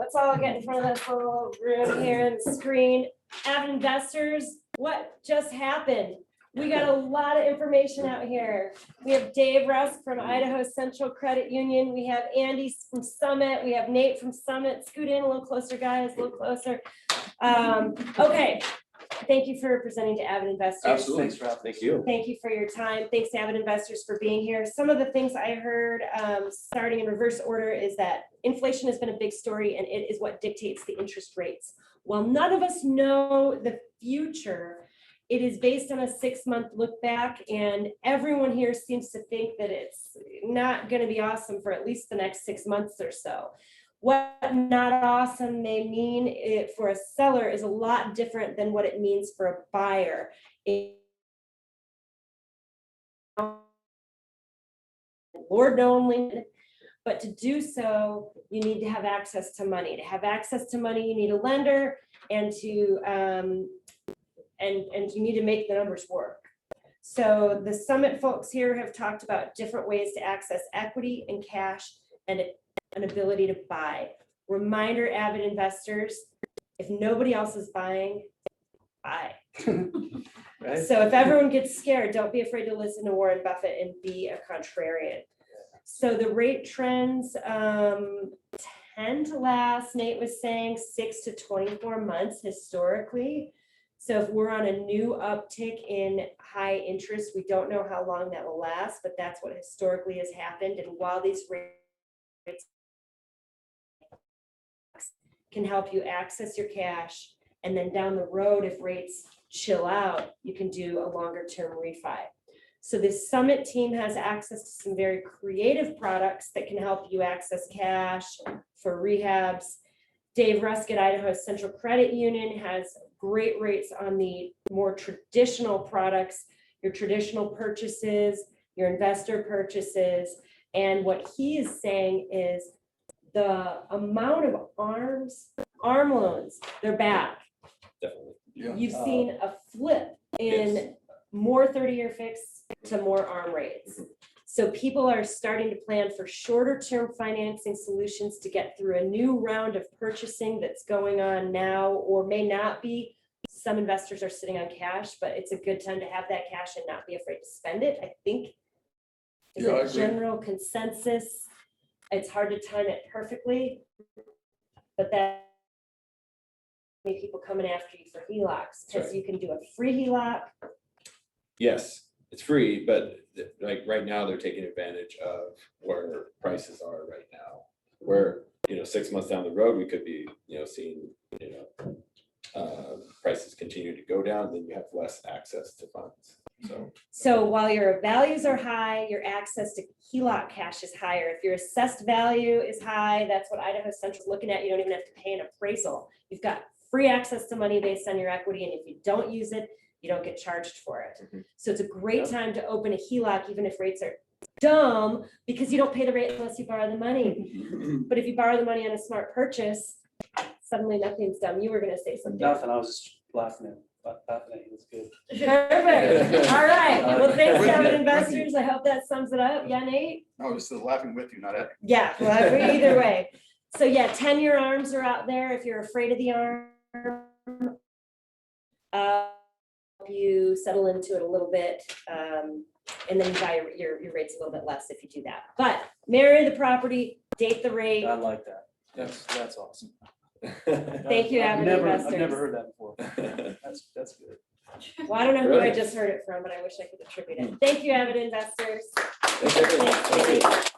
let's all get in front of this little room here and screen. AVID Investors, what just happened? We got a lot of information out here. We have Dave Rusk from Idaho Central Credit Union. We have Andy from Summit. We have Nate from Summit. Scoot in a little closer, guys, a little closer. Okay. Thank you for presenting to AVID Investors. Absolutely. Thanks, Rob. Thank you. Thank you for your time. Thanks to AVID Investors for being here. Some of the things I heard starting in reverse order is that inflation has been a big story and it is what dictates the interest rates. While none of us know the future, it is based on a 6-month look back, and everyone here seems to think that it's not going to be awesome for at least the next 6 months or so. What not awesome may mean for a seller is a lot different than what it means for a buyer. Lord only, but to do so, you need to have access to money. To have access to money, you need a lender, and to and you need to make the numbers work. So the Summit folks here have talked about different ways to access equity and cash and an ability to buy. Reminder, AVID Investors, if nobody else is buying, buy. Right. So if everyone gets scared, don't be afraid to listen to Warren Buffett and be a contrarian. So the rate trends tend to last, Nate was saying, 6 to 24 months historically. So if we're on a new uptick in high interest, we don't know how long that will last, but that's what historically has happened. And while these rates can help you access your cash, and then down the road, if rates chill out, you can do a longer term refi. So this Summit team has access to some very creative products that can help you access cash for rehabs. Dave Rusk at Idaho Central Credit Union has great rates on the more traditional products, your traditional purchases, your investor purchases. And what he is saying is the amount of arm loans, they're back. Definitely. Yeah. You've seen a flip in Yes. more 30-year fixed to more arm rates. So people are starting to plan for shorter term financing solutions to get through a new round of purchasing that's going on now or may not be. Some investors are sitting on cash, but it's a good time to have that cash and not be afraid to spend it. I think is Yeah, I a agree. general consensus. It's hard to time it perfectly, but that many people coming after you for HELOCs because Right. you can do a free HELOC. Yes, it's free, but like right now they're taking advantage of where prices are right now. Where, 6 months down the road, we could be, seeing, prices continue to go down, then you have less access to funds. So while your values are high, your access to HELOC cash is higher. If your assessed value is high, that's what Idaho Central is looking at. You don't even have to pay an appraisal. You've got free access to money based on your equity. And if you don't use it, you don't get charged for it. Mhm. So it's a great time to open a HELOC, even if rates are dumb, because you don't pay the rate unless you borrow the money. But if you borrow the money on a smart purchase, suddenly nothing's dumb. You were going to say something. Nothing, I was just laughing at you. It's good. Perfect. All right. Well, thanks, With you, AVID with Investors. I hope that sums it up. Yeah, Nate? I was just laughing with you, not at you. Yeah, well, either way. So yeah, 10-year arms are out there. If you're afraid of the arm, you settle into it a little bit, and then you buy your rates a little bit less if you do that. But marry the property, date the rate. I like that. That's awesome. Thank you, I've AVID never Investors. heard that before. That's good. Well, I don't know who I Really? just heard it from, but I wish I could attribute it. Thank you, AVID Investors. Thanks, everyone. Thanks, Thank you. Nate.